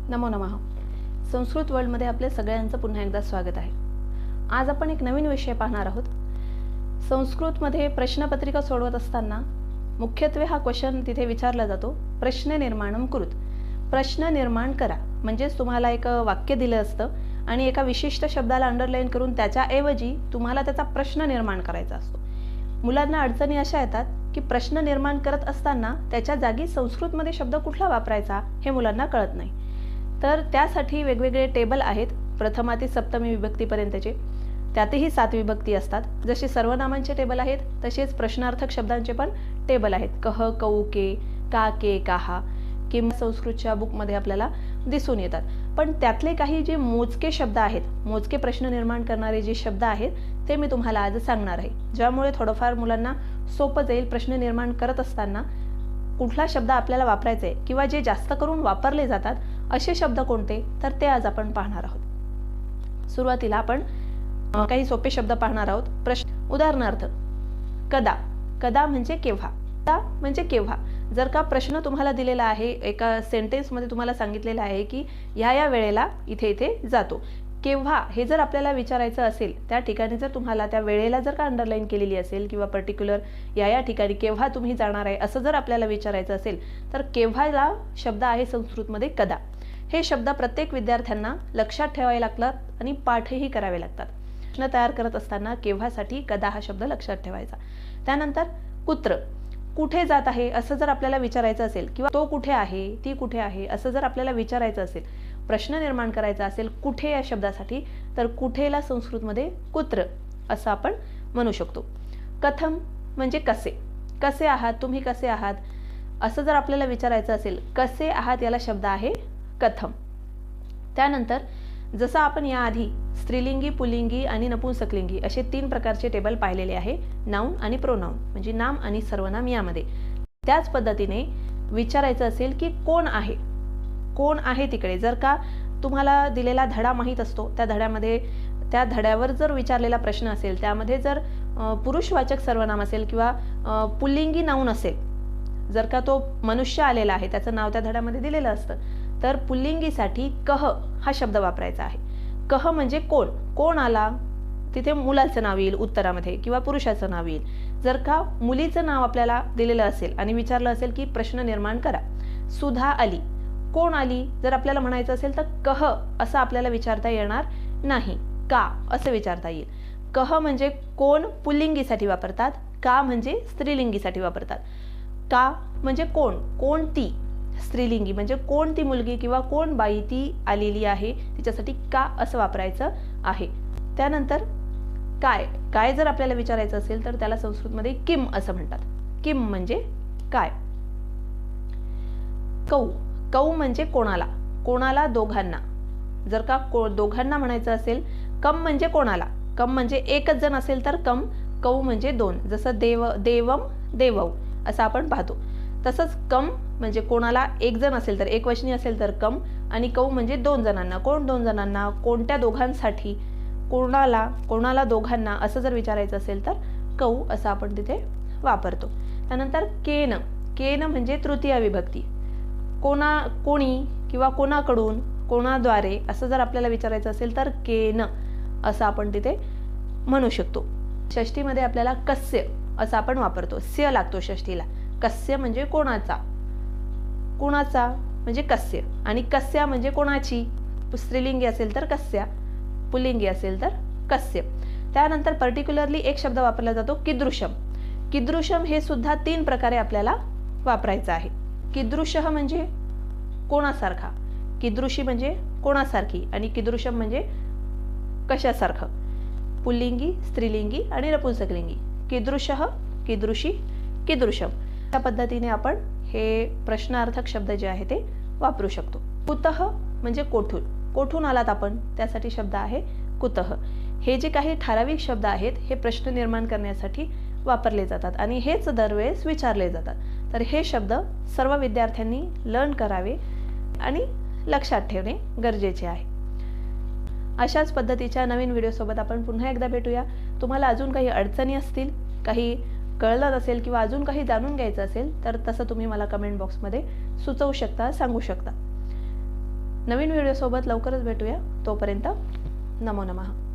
नमो नमः. संस्कृत वर्ल्डमध्ये आपले सगळ्यांचं पुन्हा एकदा स्वागत आहे. आज आपण एक नवीन विषय पाहणार आहोत. संस्कृतमध्ये प्रश्नपत्रिका सोडवत असताना मुख्यत्वे हा क्वेश्चन तिथे विचारला जातो, प्रश्न निर्माणम कुरुत. प्रश्न निर्माण करा. म्हणजेच तुम्हाला एक वाक्य दिलं असतं आणि एका विशिष्ट शब्दाला अंडरलाईन करून त्याच्याऐवजी तुम्हाला त्याचा प्रश्न निर्माण करायचा असतो. मुलांना अडचणी अशा येतात की प्रश्न निर्माण करत असताना त्याच्या जागी संस्कृतमध्ये शब्द कुठला वापरायचा हे मुलांना कळत नाही. तर त्यासाठी वेगवेगळे टेबल आहेत, प्रथमा ते सप्तमी विभक्तीपर्यंतचे. त्यातही 7 विभक्ती असतात. जसे सर्वनामांचे टेबल आहेत तसेच प्रश्नार्थक शब्दांचे पण टेबल आहेत. कह, कौ, के, का, के, काहा किंवा संस्कृतच्या बुकमध्ये आपल्याला दिसून येतात. पण त्यातले काही जे मोजके शब्द आहेत, मोजके प्रश्न निर्माण करणारे जे शब्द आहेत ते मी तुम्हाला आज सांगणार आहे, ज्यामुळे थोडंफार मुलांना सोपं जाईल. प्रश्न निर्माण करत असताना कुठला शब्द आपल्याला वापरायचा आहे किंवा जे जास्त करून वापरले जातात असे शब्द कोणते, तर ते आज आपण पाहणार आहोत. सुरुवातीला आपण काही सोपे शब्द पाहणार आहोत. प्रश्न उदाहरणार्थ कदा. कदा म्हणजे केव्हा. कदा म्हणजे केव्हा. जर का प्रश्न तुम्हाला दिलेला आहे, एका सेंटेन्समध्ये तुम्हाला सांगितलेलं आहे की या वेळेला इथे इथे जातो. केव्हा हे जर आपल्याला विचारायचं असेल, त्या ठिकाणी जर तुम्हाला त्या वेळेला जर का अंडरलाईन केलेली असेल किंवा पर्टिक्युलर या ठिकाणी केव्हा तुम्ही जाणार आहे असं जर आपल्याला विचारायचं असेल, तर केव्हाला शब्द आहे संस्कृतमध्ये कदा. हे शब्द प्रत्येक विद्यार्थ्यांना लक्षात ठेवावे लागतात आणि पाठही करावे लागतात. प्रश्न तयार करत असताना केव्हासाठी कदा हा शब्द लक्षात ठेवायचा. त्यानंतर कुत्र. कुठे जात आहे असं जर आपल्याला विचारायचं असेल किंवा तो कुठे आहे, ती कुठे आहे असं जर आपल्याला विचारायचं असेल, प्रश्न निर्माण करायचा असेल कुठे या शब्दासाठी, तर कुठेला संस्कृतमध्ये कुत्र असं आपण म्हणू शकतो. कथम म्हणजे कसे. कसे आहात, तुम्ही कसे आहात असं जर आपल्याला विचारायचं असेल, कसे आहात याला शब्द आहे कथम. त्यानंतर जसं आपण याआधी स्त्रीलिंगी, पुल्लिंगी आणि नपुंसकलिंगी असे 3 प्रकारचे टेबल पाहिलेले आहे, नाऊन आणि प्रोनाऊन म्हणजे नाम आणि सर्वनाम यामध्ये. त्याच पद्धतीने विचारायचं असेल की कोण आहे. कोण आहे तिकडे. जर का तुम्हाला दिलेला धडा माहीत असतो, त्या धड्यामध्ये त्या धड्यावर जर विचारलेला प्रश्न असेल, त्यामध्ये जर पुरुषवाचक सर्वनाम असेल किंवा पुल्लिंगी नाऊन असेल, जर का तो मनुष्य आलेला आहे, त्याचं नाव त्या धड्यामध्ये दिलेलं असतं, तर पुल्लिंगीसाठी कह हा शब्द वापरायचा आहे. कह म्हणजे कोण. कोण आला, तिथे मुलाचं नाव येईल उत्तरामध्ये किंवा पुरुषाचं नाव येईल. जर का मुलीचं नाव आपल्याला दिलेलं असेल आणि विचारलं असेल की प्रश्न निर्माण करा, सुधा आली. कोण आली जर आपल्याला म्हणायचं असेल तर कह असं आपल्याला विचारता येणार नाही, का असं विचारता येईल. कह म्हणजे कोण पुल्लिंगीसाठी वापरतात, का म्हणजे स्त्रीलिंगीसाठी वापरतात. का म्हणजे कोण, कोणती. स्त्रीलिंगी म्हणजे कोणती मुलगी किंवा कोण बाई ती आलेली आहे, तिच्यासाठी का असं वापरायचं आहे. त्यानंतर काय. काय जर आपल्याला विचारायचं असेल तर त्याला संस्कृतमध्ये किम असं म्हणतात. किम म्हणजे काय. कौ. कौ म्हणजे कोणाला. कोणाला, दोघांना. जर का दोघांना म्हणायचं असेल, कम म्हणजे कोणाला. कम म्हणजे एकच जण असेल तर कम. कौ म्हणजे 2. जसं देवम, देवौ असं आपण पाहतो. तसंच कम म्हणजे कोणाला एक जण असेल तर एकवचनी असेल तर कम, आणि कौ म्हणजे 2 जणांना. कोण 2 जणांना, कोणत्या दोघांसाठी, कोणाला, कोणाला दोघांना असं जर विचारायचं असेल तर कौ असं आपण तिथे वापरतो. त्यानंतर केन. केन म्हणजे तृतीय विभक्ती. कोणी किंवा कोणाकडून, कोणाद्वारे असं जर आपल्याला विचारायचं असेल तर केन असं आपण तिथे म्हणू शकतो. षष्टीमध्ये आपल्याला कस्य असं आपण वापरतो. स्य लागतो षष्टीला. कस्य म्हणजे कोणाचा. कोणाचा म्हणजे कस्य, आणि कस्या म्हणजे कोणाची. स्त्रीलिंगी असेल तर कस्या, पुल्लिंगी असेल तर कस्य. त्यानंतर पर्टिक्युलरली एक शब्द वापरला जातो कीदृशम. कीदृशम हे सुद्धा 3 प्रकारे आपल्याला वापरायचं आहे. कीदृशः म्हणजे कोणासारखा, कीदृशी म्हणजे कोणासारखी, आणि कीदृशम म्हणजे कशासारखं. पुल्लिंगी, स्त्रीलिंगी आणि नपुंसकलिंगी. कीदृशः, कीदृशी, कीदृशम. त्या पद्धतीने आपण हे प्रश्नार्थक शब्द जे आहे ते वापरू शकतो. कुतः म्हणजे कोठून. कोठून आलात आपण, त्यासाठी शब्द आहे कुतः. हे जे काही ठराविक शब्द आहेत हे प्रश्न निर्माण करण्यासाठी वापरले जातात आणि हेच दरवेळेस विचारले जातात. तर हे शब्द सर्व विद्यार्थ्यांनी लर्न करावे आणि लक्षात ठेवणे गरजेचे आहे. अशाच पद्धतीच्या नवीन व्हिडिओसोबत आपण पुन्हा एकदा भेटूया. तुम्हाला अजून काही अडचणी असतील, काही कळलं नसेल किंवा अजून काही जाणून घ्यायचं असेल तर तसं तुम्ही मला कमेंट बॉक्समध्ये सुचवू शकता, सांगू शकता. नवीन व्हिडिओसोबत लवकरच भेटूया. तोपर्यंत नमो नमः.